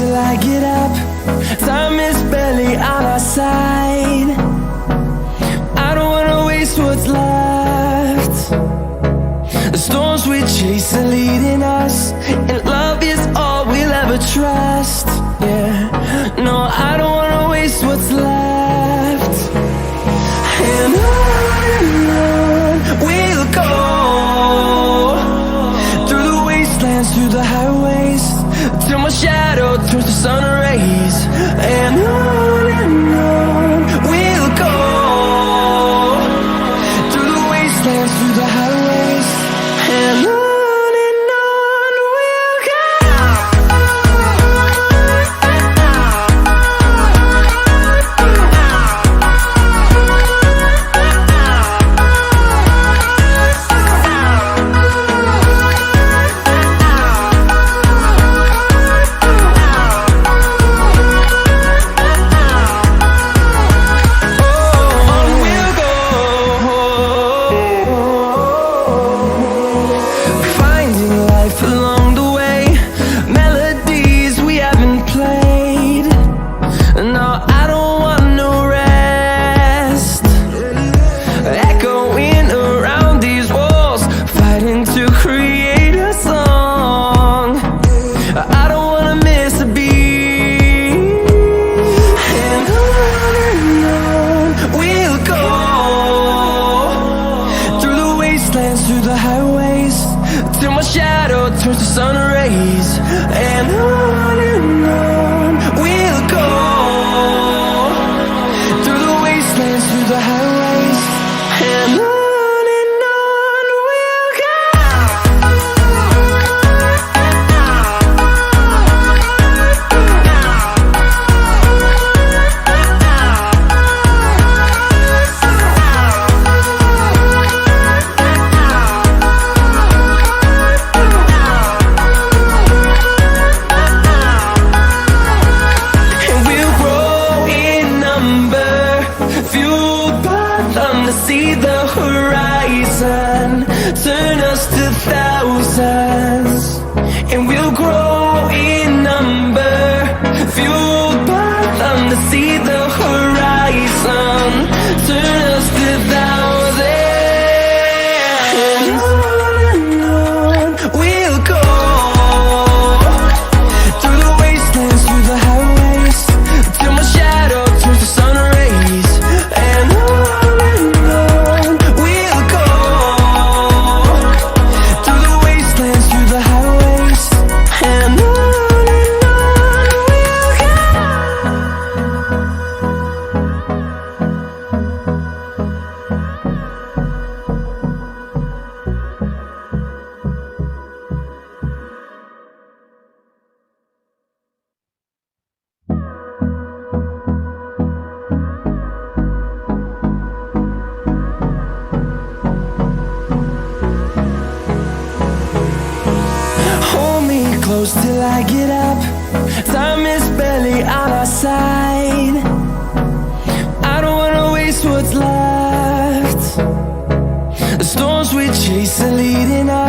till I get up. Time is barely on our side. I don't wanna waste what's left. The storms we chase are leading us, and love is all we'll ever trust. Yeah, no, I don't wanna waste what's left. And on we'll go, through the wastelands, through the highways, till my shadow turns to sun rays. And on we'll go, through the wastelands, through the highways, and on we'll go. Through the highways, till my shadow turns to sun rays. And on we'll go, through the wastelands, through the highways, and on we'll go. See the horizon, turn us to thousands, and we'll grow in number, fueled by them. To see the horizon, turn us to thousands, and on we'll go, through the wastelands, through the highways, till my shadow turns to sun rays. And close till I get up. Time is barely on our side. I don't wanna waste what's left. The storms we chase are leading us.